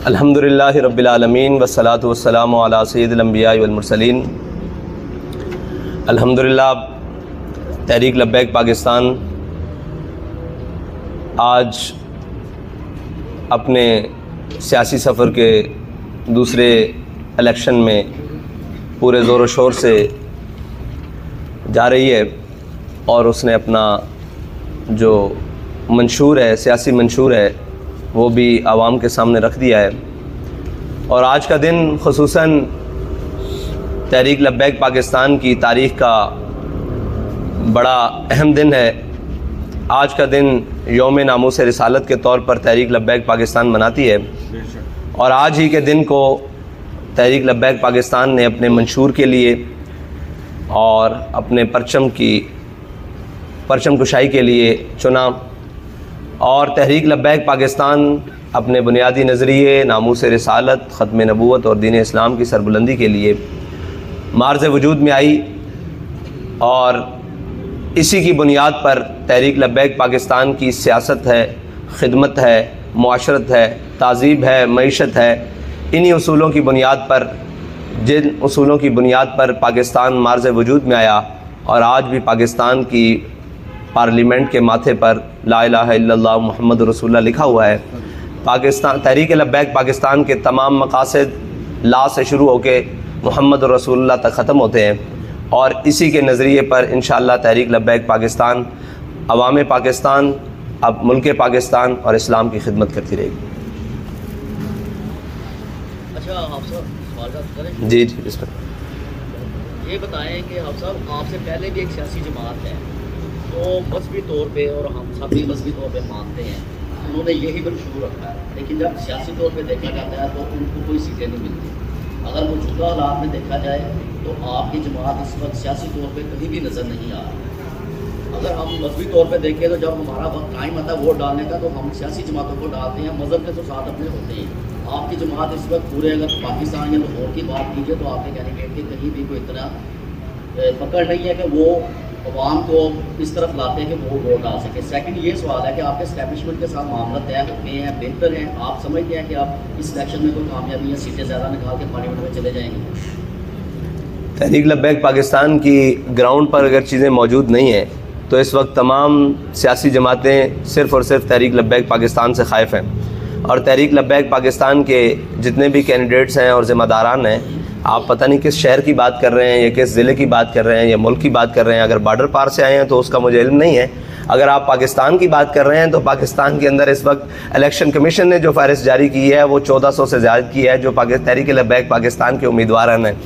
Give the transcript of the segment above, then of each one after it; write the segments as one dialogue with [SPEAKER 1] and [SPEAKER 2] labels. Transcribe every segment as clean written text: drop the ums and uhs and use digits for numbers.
[SPEAKER 1] अल्हम्दुलिल्लाहि रब्बिल आलमीन वस्सलातु वस्सलामु अला सय्यिदिल अंबिया वल मुरसलीन। अल्हम्दुलिल्लाह तहरीक लब्बैक पाकिस्तान आज अपने सियासी सफ़र के दूसरे इलेक्शन में पूरे ज़ोर व शोर से जा रही है और उसने अपना जो मंशूर है, सियासी मंशूर है, वो भी आवाम के सामने रख दिया है। और आज का दिन ख़ुसूसन तहरीक लब्बैक पाकिस्तान की तारीख़ का बड़ा अहम दिन है। आज का दिन यौम नामूस रिसालत के तौर पर तहरीक लब्बैक पाकिस्तान मनाती है और आज ही के दिन को तहरीक लब्बैक पाकिस्तान ने अपने मंशूर के लिए और अपने परचम कुशाई के लिए चुना। और तहरीक लब्बैक पाकिस्तान अपने बुनियादी नज़रिए, नामूस रिसालत, ख़त्म नबूवत और दीन इस्लाम की सरबुलंदी के लिए मार्ज़ वजूद में आई और इसी की बुनियाद पर तहरीक लब्बैक पाकिस्तान की सियासत है, खिदमत है, मुआशरत है, तहज़ीब है, मईशत है। इन्हीं उसूलों की बुनियाद पर, जिन उसूलों की बुनियाद पर पाकिस्तान मार्ज़ वजूद में आया और आज भी पाकिस्तान की पार्लियामेंट के माथे पर ला इलाहा इल्लल्लाह मुहम्मद रसूलुल्लाह लिखा हुआ है। पाकिस्तान तहरीक लब्बैक पाकिस्तान के तमाम मकासद ला से शुरू होकर मुहम्मद रसूलुल्लाह तक ख़त्म होते हैं और इसी के नज़रिए पर इंशाअल्लाह तहरीक लब्बैक पाकिस्तान अवाम पाकिस्तान, अब मुल्क पाकिस्तान और इस्लाम की खिदमत करती रहेगी।
[SPEAKER 2] अच्छा, आप साहब सवाल करें?
[SPEAKER 1] जी इस पर
[SPEAKER 2] ये बताएं कि आप साहब आपसे पहले भी एक सियासी जमात है तो मजहबी तौर पे, और हम सब भी मजहबी तौर पे मानते हैं, उन्होंने यही मंशूर रखा है, लेकिन जब सियासी तौर पे देखा जाता है तो उनको कोई सीटें नहीं मिलती। अगर मौजूदा हालात में देखा जाए तो आपकी जमात इस वक्त सियासी तौर पे कहीं भी नज़र नहीं आ रही। अगर हम मजहबी तौर पे देखें तो जब हमारा वक्त टाइम आता है वोट डालने का तो हम सियासी जमातों को डालते हैं, मजहब के तो साथ अपने होते हैं। आपकी जमात इस वक्त पूरे, अगर पाकिस्तान या लाहौर की बात कीजिए तो आपके कैंडिडेट की कहीं भी कोई इतना पकड़ नहीं है कि वो अवाम को इस तरफ लाते हैं कि वो वोट डाल सके। सेकंड ये सवाल है कि आपके इस्टेब्लिशमेंट के साथ मामला तय हो गए हैं, बेहतर हैं, आप समझते हैं कि आप इस इलेक्शन में कोई कामयाबी या सीटें ज़्यादा निकाल के पार्लियामेंट में चले जाएंगे?
[SPEAKER 1] तहरीक लब्बैक पाकिस्तान की ग्राउंड पर अगर चीज़ें मौजूद नहीं हैं तो इस वक्त तमाम सियासी जमातें सिर्फ़ और सिर्फ तहरीक लब्बैक पाकिस्तान से ख़ाइफ़ हैं। और तहरीक लब्बैक पाकिस्तान के जितने भी कैंडिडेट्स हैं और ज़िम्मेदारान हैं, आप पता नहीं किस शहर की बात कर रहे हैं या किस ज़िले की बात कर रहे हैं या मुल्क की बात कर रहे हैं। अगर बॉर्डर पार से आए हैं तो उसका मुझे इल्म नहीं है। अगर आप पाकिस्तान की बात कर रहे हैं तो पाकिस्तान के अंदर इस वक्त इलेक्शन कमीशन ने जो फ़हरिस्त जारी की है वो 1400 से ज़्यादा की है जो तहरीक लब्बैक पाकिस्तान के उम्मीदवार हैं।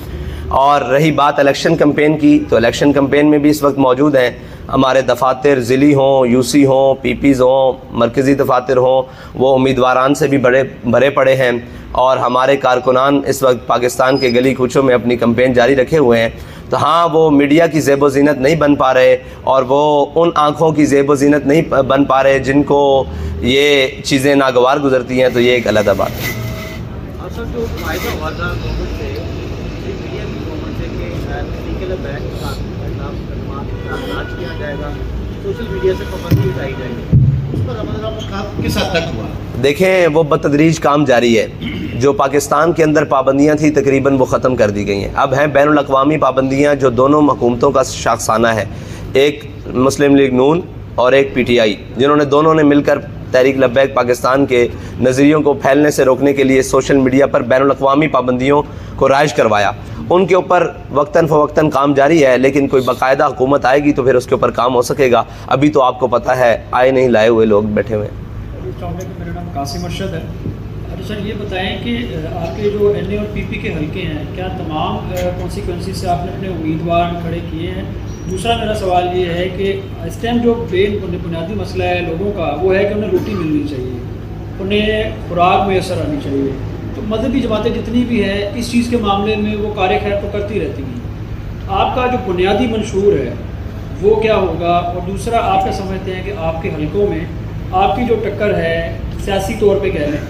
[SPEAKER 1] और रही बात इलेक्शन कम्पेन की, तो इलेक्शन कम्पेन में भी इस वक्त मौजूद हैं हमारे दफातर, ज़िली हों, यूसी हों, पीपीज़ हों, मरकज़ी दफातर हों, वो उम्मीदवारान से भी भरे पड़े हैं। और हमारे कारकुनान इस वक्त पाकिस्तान के गली कूचों में अपनी कम्पेन जारी रखे हुए हैं। तो हाँ, वो मीडिया की ज़ेब व ज़ीनत नहीं बन पा रहे और वो उन आँखों की ज़ेब व ज़ीनत नहीं बन पा रहे जिनको ये चीज़ें नागवार गुजरती हैं। तो ये एक अलग बात है।
[SPEAKER 2] सोशल मीडिया से पाबंदी उठाई जाएगी, उस पर मतलब किस हद तक हुआ?
[SPEAKER 1] देखें, वो बतदरीज काम जारी है। जो पाकिस्तान के अंदर पाबंदियाँ थी तकरीबन वो ख़त्म कर दी गई हैं। अब हैं बैनुल अक़वामी पाबंदियाँ जो दोनों हुकूमतों का शाखसाना है, एक मुस्लिम लीग नून और एक PTI, जिन्होंने दोनों ने मिलकर तहरीक लब्बैक पाकिस्तान के नज़रियों को फैलने से रोकने के लिए सोशल मीडिया पर बैनुल अक़वामी पाबंदियों को राइज करवाया। उनके ऊपर वक्तन फ़वक्तन काम जारी है, लेकिन कोई बाकायदा हुकूमत आएगी तो फिर उसके ऊपर काम हो सकेगा। अभी तो आपको पता है आए नहीं लाए हुए लोग बैठे हुए हैं।
[SPEAKER 3] मेरा नाम कासिम अरशद है। अच्छा सर, ये बताएं कि आपके जो NA और PP के हल्के हैं, क्या तमाम कॉन्सिक्वेंसी से आपने अपने उम्मीदवार खड़े किए हैं? दूसरा मेरा सवाल ये है कि इस टाइम जो बुनियादी मसला है लोगों का वो है कि उन्हें रोटी मिलनी चाहिए, उन्हें खुराक मैसर आनी चाहिए। तो मजहबी जमातें जितनी भी हैं इस चीज़ के मामले में वो कार्य खैर तो करती रहती हैं। आपका जो बुनियादी मंशूर है वो क्या होगा? और दूसरा, आप क्या समझते हैं कि आपके हलकों में आपकी जो टक्कर है सियासी तौर पे कह लें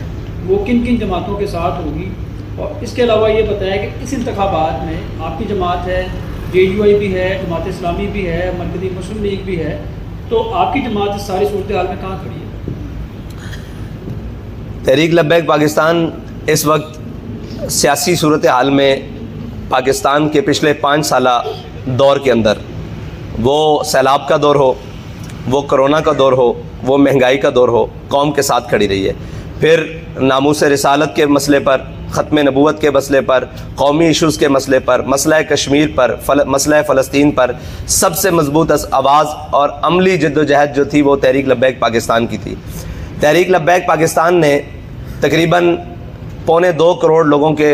[SPEAKER 3] वो किन किन जमातों के साथ होगी? और इसके अलावा ये बताया कि इस इंतखाबात में आपकी जमात है, JUI भी है, जमात इस्लामी भी है, मरकज़ी मुस्लिम लीग भी है, तो आपकी जमात इस सारी सूरत हाल में कहाँ खड़ी है?
[SPEAKER 1] तहरीक लब्बैक पाकिस्तान इस वक्त सियासी सूरत हाल में पाकिस्तान के पिछले 5 साला दौर के अंदर, वो सैलाब का दौर हो, वो कोरोना का दौर हो, वो महंगाई का दौर हो, कौम के साथ खड़ी रही है। फिर नामूस रिसालत के मसले पर, ख़त्म नबूवत के मसले पर, कौमी इशूज़ के मसले पर, मसला कश्मीर पर, मसला फ़लस्तीन पर सबसे मजबूत आवाज़ और अमली जद्दोजहद जो थी वो तहरीक लब्बैक पाकिस्तान की थी। तहरीक लब्बैक पाकिस्तान ने तकरीबन 2.25 करोड़ लोगों के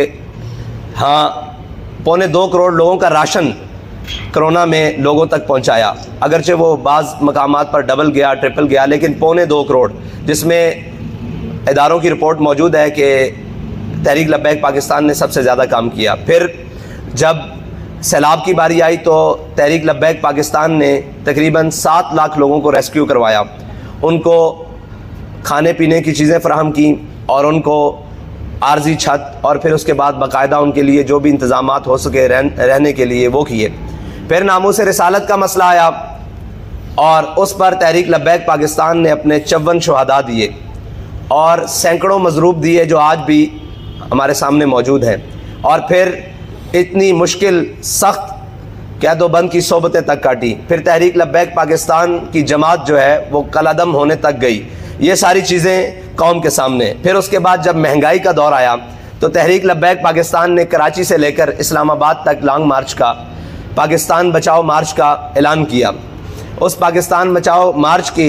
[SPEAKER 1] पौने 2 करोड़ लोगों का राशन कोरोना में लोगों तक पहुंचाया। अगरचे वो बाज़ मकामात पर डबल गया, ट्रिपल गया, लेकिन 2.25 करोड़, जिसमें इदारों की रिपोर्ट मौजूद है कि तहरीक लब्बैक पाकिस्तान ने सबसे ज़्यादा काम किया। फिर जब सैलाब की बारी आई तो तहरीक लब्बैक पाकिस्तान ने तकरीबन 7 लाख लोगों को रेस्क्यू करवाया, उनको खाने पीने की चीज़ें फ़राहम की और उनको आर्जी छत और फिर उसके बाद बाकायदा उनके लिए जो भी इंतज़ामात हो सके रहने के लिए वो किए। फिर नामूस रिसालत का मसला आया और उस पर तहरीक लब्बैक पाकिस्तान ने अपने 54 शहादा दिए और सैकड़ों मजरूब दिए जो आज भी हमारे सामने मौजूद हैं। और फिर इतनी मुश्किल सख्त कह दो बंद की सोबतें तक काटी। फिर तहरीक लब्बैक पाकिस्तान की जमात जो है वो कलादम होने तक गई। ये सारी चीज़ें कौम के सामने। फिर उसके बाद जब महंगाई का दौर आया तो तहरीक लब्बैक पाकिस्तान ने कराची से लेकर इस्लामाबाद तक लॉन्ग मार्च का, पाकिस्तान बचाओ मार्च का ऐलान किया। उस पाकिस्तान बचाओ मार्च की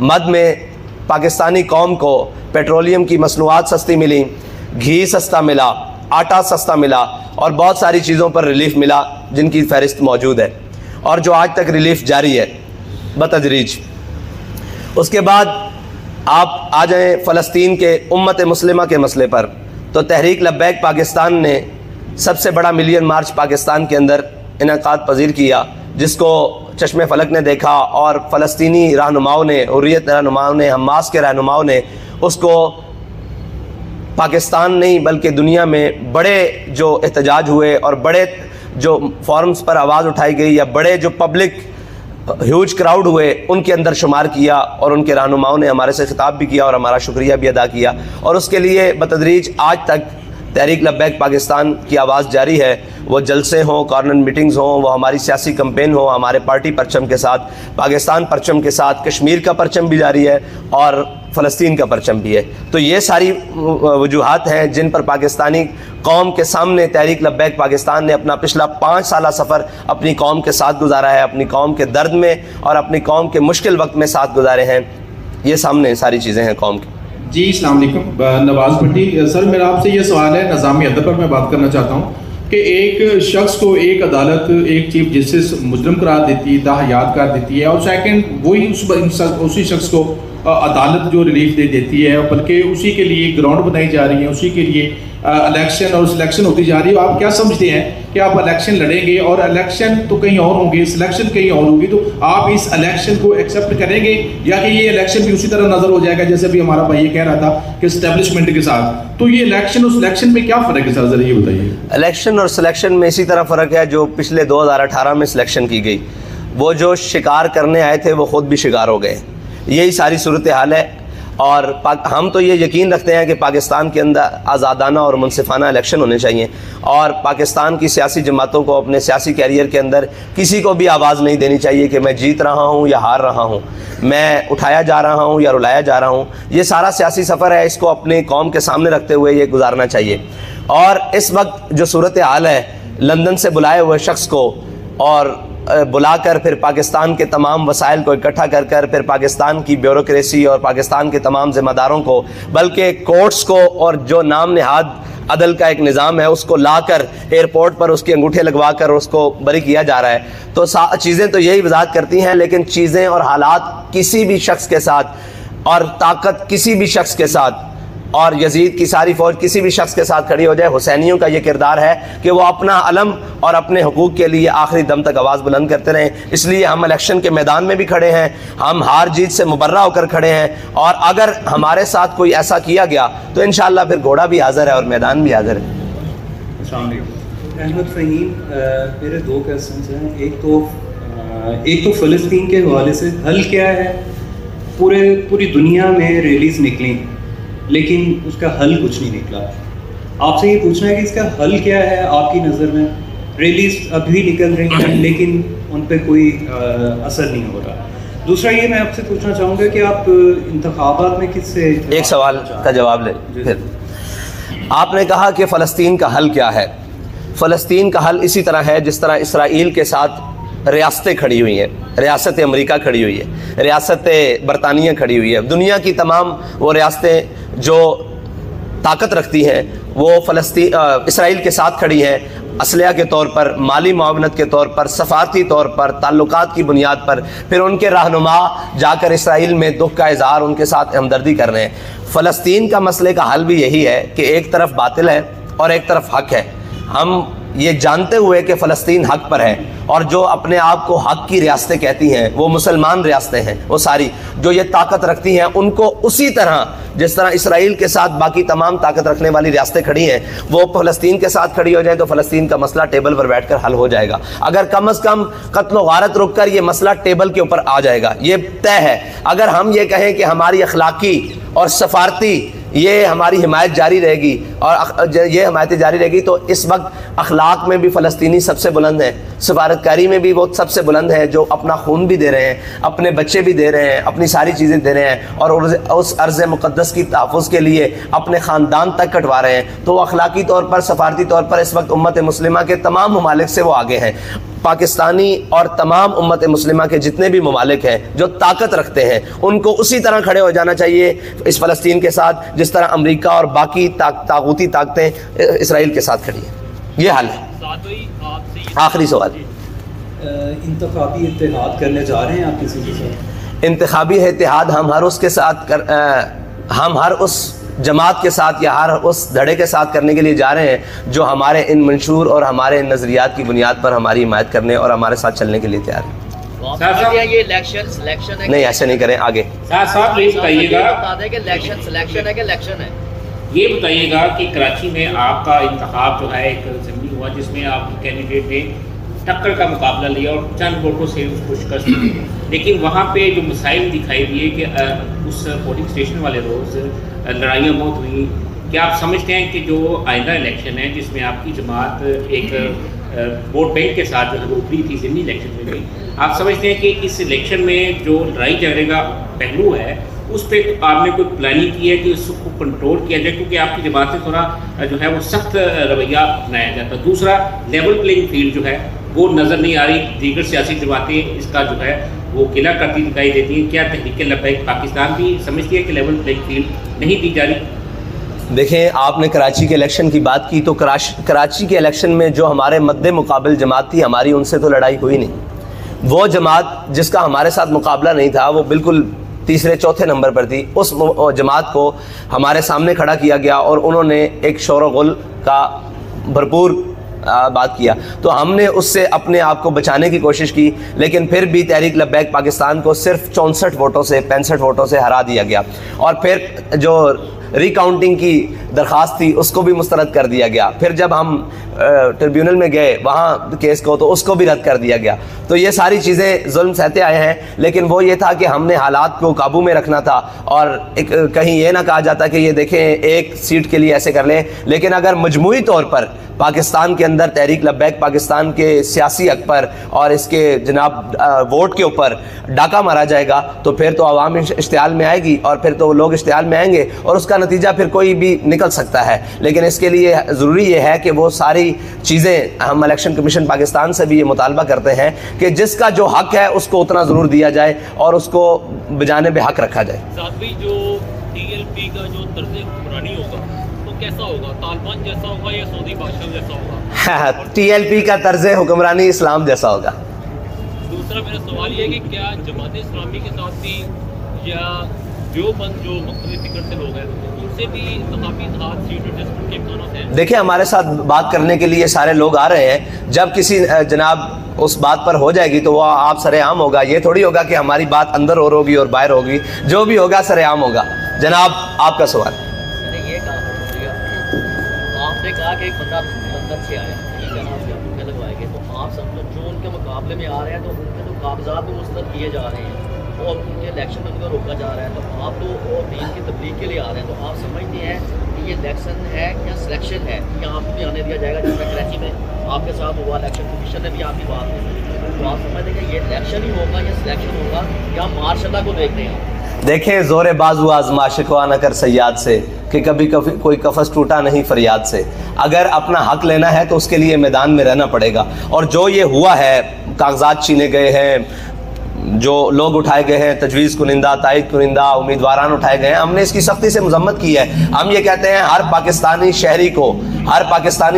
[SPEAKER 1] मद में पाकिस्तानी कौम को पेट्रोलियम की मसनूआत सस्ती मिली, घी सस्ता मिला, आटा सस्ता मिला और बहुत सारी चीज़ों पर रिलीफ मिला जिनकी फ़हरिस्त मौजूद है और जो आज तक रिलीफ जारी है बतदरीज। उसके बाद आप आ जाएँ फ़लस्तीन के उम्मत मुस्लिमा के मसले पर, तो तहरीक लब्बैक पाकिस्तान ने सबसे बड़ा मिलियन मार्च पाकिस्तान के अंदर इनेकाद पजीर किया, जिसको चश्मे फलक ने देखा और फ़लस्तीनी रहनुमाओं ने, हुर्रियत रहनुमाओं ने, हमास के रहनुमाओं ने उसको पाकिस्तान नहीं बल्कि दुनिया में बड़े जो एहतजाज हुए और बड़े जो फॉरम्स पर आवाज़ उठाई गई या बड़े जो पब्लिक ह्यूज क्राउड हुए उनके अंदर शुमार किया और उनके रहनुमाओं ने हमारे से खिताब भी किया और हमारा शुक्रिया भी अदा किया। और उसके लिए बतदरीज आज तक तहरीक लब्बैक पाकिस्तान की आवाज़ जारी है। वो जलसे हों, कॉर्नर मीटिंग्स हों, वो हमारी सियासी कैंपेन हो, हमारे पार्टी परचम के साथ, पाकिस्तान परचम के साथ, कश्मीर का परचम भी जारी है और फ़लस्तीन का परचम भी है। तो ये सारी वजूहात हैं जिन पर पाकिस्तानी कौम के सामने तहरीक लब्बैक पाकिस्तान ने अपना पिछला 5 साला सफ़र अपनी कौम के साथ गुजारा है, अपनी कौम के दर्द में और अपनी कौम के मुश्किल वक्त में साथ गुजारे हैं। ये सामने सारी चीज़ें हैं कौम की।
[SPEAKER 4] जी अस्सलाम वालेकुम। नवाज़ भट्टी सर, मेरा आपसे ये सवाल है, निज़ामी अदब पर मैं बात करना चाहता हूँ कि एक शख्स को एक अदालत एक चीफ जस्टिस मुजरम करार देती है, ताहयात कर देती है और सेकंड वही उसी शख्स को अदालत जो रिलीफ दे देती है, बल्कि उसी के लिए ग्राउंड बनाई जा रही है, उसी के लिए इलेक्शन और सिलेक्शन होती जा रही है। आप क्या समझते हैं कि आप इलेक्शन लड़ेंगे और इलेक्शन तो कहीं और होंगे, सिलेक्शन कहीं और होगी, तो आप इस इलेक्शन को एक्सेप्ट करेंगे या कि ये इलेक्शन भी उसी तरह नजर हो जाएगा जैसे भी हमारा भाई ये कह रहा था कि एस्टेब्लिशमेंट के साथ? तो ये इलेक्शन और सिलेक्शन में क्या फ़र्क है सर, जरा ये बताइए।
[SPEAKER 1] इलेक्शन और सिलेक्शन में इसी तरह फ़र्क है जो पिछले 2018 में सिलेक्शन की गई। वो जो शिकार करने आए थे वो ख़ुद भी शिकार हो गए। यही सारी सूरत हाल है और हम तो ये यकीन रखते हैं कि पाकिस्तान के अंदर आज़ादाना और मुनसिफाना इलेक्शन होने चाहिए और पाकिस्तान की सियासी जमातों को अपने सियासी कैरियर के अंदर किसी को भी आवाज़ नहीं देनी चाहिए कि मैं जीत रहा हूँ या हार रहा हूँ, मैं उठाया जा रहा हूँ या रुलाया जा रहा हूँ। ये सारा सियासी सफ़र है, इसको अपनी कौम के सामने रखते हुए ये गुजारना चाहिए। और इस वक्त जो सूरत हाल है, लंदन से बुलाए हुए शख्स को और बुलाकर फिर पाकिस्तान के तमाम वसाइल को इकट्ठा कर कर फिर पाकिस्तान की ब्यूरोक्रेसी और पाकिस्तान के तमाम ज़िम्मेदारों को, बल्कि कोर्ट्स को और जो नाम नहाद अदल का एक निज़ाम है उसको लाकर एयरपोर्ट पर उसके अंगूठे लगवा कर उसको बरी किया जा रहा है। तो चीज़ें तो यही वजाहत करती हैं, लेकिन चीज़ें और हालात किसी भी शख्स के साथ और ताकत किसी भी शख्स के साथ और यजीद की सारी फौज किसी भी शख्स के साथ खड़ी हो जाए, हुसैनियों का ये किरदार है कि वो अपना अलम और अपने हुकूक के लिए आखिरी दम तक आवाज़ बुलंद करते रहें। इसलिए हम इलेक्शन के मैदान में भी खड़े हैं, हम हार जीत से मुबर्रा होकर खड़े हैं और अगर हमारे साथ कोई ऐसा किया गया तो इंशाअल्लाह फिर घोड़ा भी हाजिर है और मैदान भी हाजिर है।
[SPEAKER 5] अहमद फ़हीम, मेरे 2 क्वेश्चन हैं। एक तो फ़लस्तीन के हवाले से हल क्या है? पूरी दुनिया में रैलीज निकली लेकिन उसका हल कुछ नहीं निकला। आपसे ये पूछना है कि इसका हल क्या है आपकी नज़र में? रैलीज अभी निकल रही हैं लेकिन उन पर कोई असर नहीं हो रहा। दूसरा ये मैं आपसे पूछना चाहूँगा कि आप इंतखाबात में किससे
[SPEAKER 1] एक सवाल का जवाब ले फिर। आपने कहा कि फ़लस्तीन का हल क्या है। फ़लस्तीन का हल इसी तरह है जिस तरह इसराइल के साथ रियासतें खड़ी हुई हैं, रियासत अमेरिका खड़ी हुई है, रियासत बरतानिया खड़ी हुई है। दुनिया की तमाम वो रियासतें जो ताकत रखती हैं वो इसराइल के साथ खड़ी हैं, असलिया के तौर पर, माली मुआवनत के तौर पर, सफारती तौर पर, ताल्लुकात की बुनियाद पर। फिर उनके रहनुमा जाकर इसराइल में दुख का इजहार, उनके साथ हमदर्दी कर रहे हैं। फ़लस्तीन का मसले का हल भी यही है कि एक तरफ बातिल है और एक तरफ हक है। हम ये जानते हुए कि फ़लस्तीन हक पर है और जो अपने आप को हक की रियासतें कहती हैं वो मुसलमान रियासतें हैं, वो सारी जो ये ताकत रखती हैं, उनको उसी तरह जिस तरह इसराइल के साथ बाकी तमाम ताकत रखने वाली रियासतें खड़ी हैं वो फ़लस्तीन के साथ खड़ी हो जाए तो फ़लस्तीन का मसला टेबल पर बैठकर हल हो जाएगा। अगर कम अज़ कम कत्ल व गारत रुक कर ये मसला टेबल के ऊपर आ जाएगा, ये तय है। अगर हम ये कहें कि हमारी अखलाकी और सफारती ये हमारी हिमायत जारी रहेगी और ये हिमायत जारी रहेगी तो इस वक्त अखलाक में भी फ़लस्तीनी सबसे बुलंद है, सफारतकारी में भी वो सबसे बुलंद है, जो अपना खून भी दे रहे हैं, अपने बच्चे भी दे रहे हैं, अपनी सारी चीज़ें दे रहे हैं और उस अर्ज़ मुक़द्दस की तहफ़्फ़ुज़ के लिए अपने ख़ानदान तक कटवा रहे हैं। तो अखलाकी तौर पर, सफारती तौर पर इस वक्त उम्मत मुस्लिमा के तमाम ममालिक से वो आगे हैं। पाकिस्तानी और तमाम उम्मत मुस्लिमा के जितने भी ममालिक हैं जो ताकत रखते हैं उनको उसी तरह खड़े हो जाना चाहिए इस फ़लस्तीन के साथ जिस तरह अमेरिका और बाकी ताकूती ताकतें इसराइल के साथ खड़ी हैं। ये हाल है। आखिरी सवाल,
[SPEAKER 5] इंतखाबी इत्तेहाद करने जा रहे हैं आप किसी के साथ?
[SPEAKER 1] इंतखाबी इत्तेहाद हम हर उस जमात के साथ या हर उस धड़े के साथ करने के लिए जा रहे हैं जो हमारे इन मंशूर और हमारे इन नज़रियात की बुनियाद पर हमारी हिमायत करने और हमारे साथ चलने के लिए तैयार हैं।
[SPEAKER 2] ये इलेक्शन है?
[SPEAKER 1] नहीं, ऐसे नहीं करें। आगे
[SPEAKER 6] साहब ये बताइएगा,
[SPEAKER 2] इलेक्शन है,
[SPEAKER 6] ये बताइएगा कि कराची में आपका इंतखाब जो है एक असेंबली हुआ जिसमें आपके कैंडिडेट ने टक्कर का मुकाबला लिया और चंद वोटों से उसको शिकस्त दी, लेकिन वहाँ पे जो मसाइल दिखाई दिए कि उस पोलिंग स्टेशन वाले रोज़ लड़ाइयाँ बहुत हुई। क्या आप समझते हैं कि जो आइंदा इलेक्शन है जिसमें आपकी जमात एक वोट बैंक के साथ जो है वो उभरी थी ज़िमनी इलेक्शन में भी, आप समझते हैं कि इस इलेक्शन में जो लड़ाई झगड़े का पहलू है उस पर आपने कोई प्लानिंग की है कि उसको कंट्रोल किया जाए, क्योंकि आपकी जमात से थोड़ा जो है वो सख्त रवैया अपनाया जाता है। दूसरा, लेवल प्लेइंग फील्ड जो है वो नज़र नहीं आ रही, दीगर सियासी जमातें इसका जो है वो किला करती दिखाई देती हैं। क्या तहरीक लब्बैक पाकिस्तान भी समझती है कि लेवल प्लेइंग फील्ड नहीं दी जा रही?
[SPEAKER 1] देखें, आपने कराची के इलेक्शन की बात की तो कराची के इलेक्शन में जो हमारे मद्दे मुकाबिल जमात थी हमारी, उनसे तो लड़ाई हुई नहीं। वो जमात जिसका हमारे साथ मुकाबला नहीं था वो बिल्कुल तीसरे चौथे नंबर पर थी। उस जमात को हमारे सामने खड़ा किया गया और उन्होंने एक शोर गुल का भरपूर बात किया तो हमने उससे अपने आप को बचाने की कोशिश की, लेकिन फिर भी तहरीक लब्बैक पाकिस्तान को सिर्फ 64 वोटों से 65 वोटों से हरा दिया गया और फिर जो रिकाउंटिंग की दरख्वास्त थी उसको भी मुस्तरद कर दिया गया। फिर जब हम ट्रिब्यूनल में गए वहाँ केस को तो उसको भी रद्द कर दिया गया। तो ये सारी चीज़ें जुल्म सहते आए हैं, लेकिन वो ये था कि हमने हालात को काबू में रखना था और कहीं ये ना कहा जाता कि ये देखें एक सीट के लिए ऐसे कर लें। लेकिन अगर मजमूई तौर पर पाकिस्तान के अंदर तहरीक लब्बैक पाकिस्तान के सियासी हक पर और इसके जनाब वोट के ऊपर डाका मारा जाएगा तो फिर तो आवाम इश्तिहाल में आएगी और फिर तो लोग इश्तिहाल में आएंगे और उसका नतीजा फिर कोई भी निकल सकता है। लेकिन इसके लिए ज़रूरी ये है कि वो सारी चीज़ें, हम इलेक्शन कमीशन पाकिस्तान से भी ये मुतालबा करते हैं कि जिसका जो हक है उसको उतना ज़रूर दिया जाए और उसको बजाने बेहक रखा जाए।
[SPEAKER 7] साथ भी जो TLP का जो तर्ज़ हुक्मरानी होगा तो कैसा होगा? तालिबान जैसा होगा या सऊदी बादशाह जैसा होगा?
[SPEAKER 1] TLP का तर्ज़ हुक्मरानी इस्लाम जैसा होगा।
[SPEAKER 7] दूसरा मेरा सवाल ये है कि क्या जमात इस्लामी के साथ भी या देवबंद जो मुख्तलिफ फिक्र से लोग हैं उनसे भी इंतखाबी इत्तेहाद सीट एडजस्टमेंट के इम्कानात हैं?
[SPEAKER 1] देखिए, हमारे साथ बात करने के लिए सारे लोग आ रहे हैं। जब किसी जनाब उस बात पर हो जाएगी तो वह आप सरेआम होगा। ये थोड़ी होगा कि हमारी बात अंदर और होगी और बाहर होगी, जो भी होगा सरेआम होगा। जनाब, आपका सवाल।
[SPEAKER 2] ये आपने कहा कि एक बंदा लंदन से आया, ठीक है ना, उसके लगवाएंगे तो आप सब लोग जो उनके मुकाबले में आ रहे हैं तो उनके तो कागजात भी मुस्तरद किए जा रहे हैं और उनके इलेक्शन में उनको रोका जा रहा है, तो आप लोग और दीन की तबलीग के लिए आ रहे हैं तो आप समझते हैं कि कि ये इलेक्शन है या सिलेक्शन है या आपको भी आने दिया जाएगा? जैसे कराची में आपके साथ हुआ, इलेक्शन कमीशन ने भी आपकी बात की, तो आप समझ देंगे ये इलेक्शन ही होगा या सिलेक्शन होगा या मार्शाल्लाह को देख रहे हैं?
[SPEAKER 1] देखें, ज़ोर बाजू आज़मा शिकवा न कर सयाद से कि कभी कोई कफस टूटा नहीं फरियाद से। अगर अपना हक लेना है तो उसके लिए मैदान में रहना पड़ेगा। और जो ये हुआ है, कागजात छीने गए हैं, जो लोग उठाए गए हैं, तजवीज़ कुनिंदा, तायद कुनिंदा, उम्मीदवारान उठाए गए हैं, हमने इसकी सख्ती से मजम्मत की है। हम ये कहते हैं हर पाकिस्तानी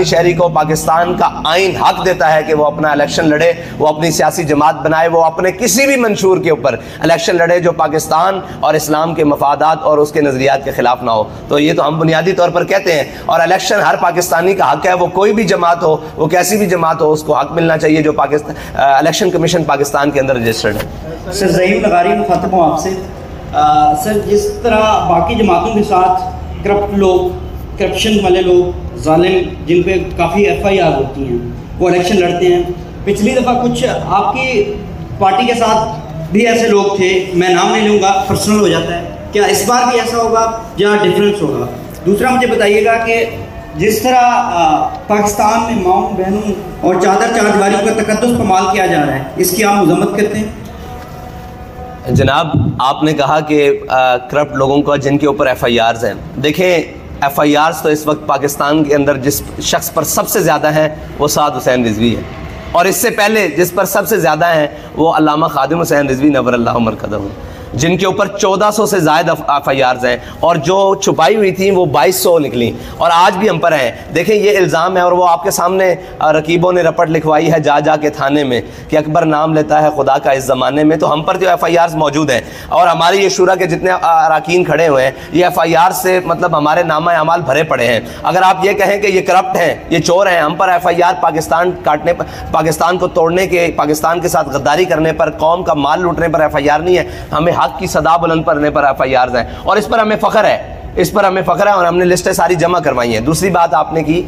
[SPEAKER 1] शहरी को पाकिस्तान का आइन हक देता है कि वो अपना इलेक्शन लड़े, वो अपनी सियासी जमात बनाए, वो अपने किसी भी मंशूर के ऊपर इलेक्शन लड़े जो पाकिस्तान और इस्लाम के मफादात और उसके नज़रियात के ख़िलाफ़ ना हो। तो ये तो हम बुनियादी तौर पर कहते हैं। और इलेक्शन हर पाकिस्तानी का हक है, वो कोई भी जमात हो, वो कैसी भी जमात हो, उसको हक मिलना चाहिए जो इलेक्शन कमीशन पाकिस्तान के अंदर रजिस्टर्ड है।
[SPEAKER 8] सर ज़हीम लगारी मुखातब हूँ आपसे। सर, जिस तरह बाकी जमातों के साथ करप्ट लोग, करप्शन वाले लोग, जालिम जिन पे काफ़ी FIR होती हैं, वो इलेक्शन लड़ते हैं। पिछली दफ़ा कुछ आपकी पार्टी के साथ भी ऐसे लोग थे, मैं नाम नहीं लूँगा, पर्सनल हो जाता है। क्या इस बार भी ऐसा होगा या डिफरेंस होगा? दूसरा मुझे बताइएगा कि जिस तरह पाकिस्तान में माओ बहनों और चादरवारियों का तकद्दुस कमाल किया जा रहा है, इसकी आप मजम्मत करते हैं?
[SPEAKER 1] जनाब, आपने कहा कि करप्ट लोगों का जिनके ऊपर FIRs हैं। देखें, FIRs तो इस वक्त पाकिस्तान के अंदर जिस शख्स पर सबसे ज़्यादा है वो साद हुसैन रिजवी है, और इससे पहले जिस पर सबसे ज़्यादा है वो अल्लामा खादिम हुसैन रिजवी नव्वरल्लाहु मरकदहू, जिनके ऊपर 1400 से ज़्यादा FIRs हैं, और जो छुपाई हुई थी वो 2200 निकली, और आज भी हम पर हैं। देखें, ये इल्ज़ाम है, और वो आपके सामने रकीबों ने रपट लिखवाई है जा के थाने में कि अकबर नाम लेता है खुदा का इस ज़माने में। तो हम पर जो FIRs मौजूद हैं, और हमारी ये शुरा के जितने अरकान खड़े हुए हैं, ये FIR से मतलब हमारे नामा अमाल भरे पड़े हैं। अगर आप ये कहें कि ये करप्ट हैं, ये चोर हैं, हम पर FIR पाकिस्तान काटने पर, पाकिस्तान को तोड़ने के, पाकिस्तान के साथ गद्दारी करने पर, कौम का माल लूटने पर FIR नहीं है। हमें हक की सदा बुलंद करने पर FIRs हैं, और इस पर हमें फ़ख्र है, और हमने लिस्टें सारी जमा करवाई हैं। दूसरी बात आपने की,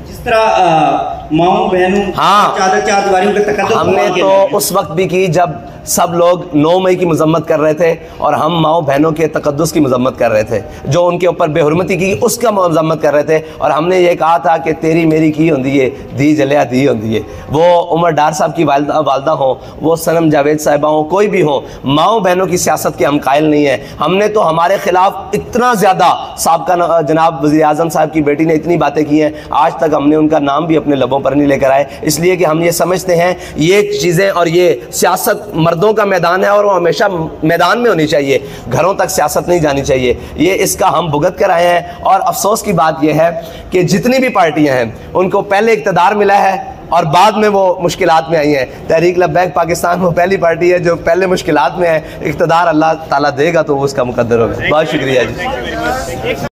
[SPEAKER 8] जिस तरह माओ बहनों,
[SPEAKER 1] हाँ,
[SPEAKER 8] चादरवारियों का तकद्दुस
[SPEAKER 1] हमने तो उस वक्त भी की जब सब लोग 9 मई की मजम्मत कर रहे थे, और हम माओ बहनों के तकद्दुस की मजम्मत कर रहे थे, जो उनके ऊपर बेहुरमती की उसका मजम्मत कर रहे थे। और हमने ये कहा था कि तेरी मेरी की होंदी है, दी जलिया दी होंदी है। वो उमर डार साहब की वालदा हो, वो सनम जावेद साहिबा हो, कोई भी हो, माओ बहनों की सियासत के हम कायल नहीं है। हमने तो हमारे खिलाफ इतना ज़्यादा साबका जनाब वज़ीर आज़म साहब की बेटी ने इतनी बातें की हैं, आज तक हमने उनका नाम भी अपने लबों पर नहीं लेकर आए, इसलिए कि हम ये समझते हैं ये चीज़ें, और ये सियासत मर्दों का मैदान है, और वो हमेशा मैदान में होनी चाहिए, घरों तक सियासत नहीं जानी चाहिए। ये इसका हम भुगत कर आए हैं। और अफसोस की बात यह है कि जितनी भी पार्टियां हैं उनको पहले इक़्तिदार मिला है और बाद में वो मुश्किलात में आई हैं। तहरीक लब्बैक पाकिस्तान वो पहली पार्टी है जो पहले मुश्किलात में है। इक़्तिदार अल्लाह ताला देगा तो वो उसका मुकद्दर होगा। बहुत शुक्रिया जी।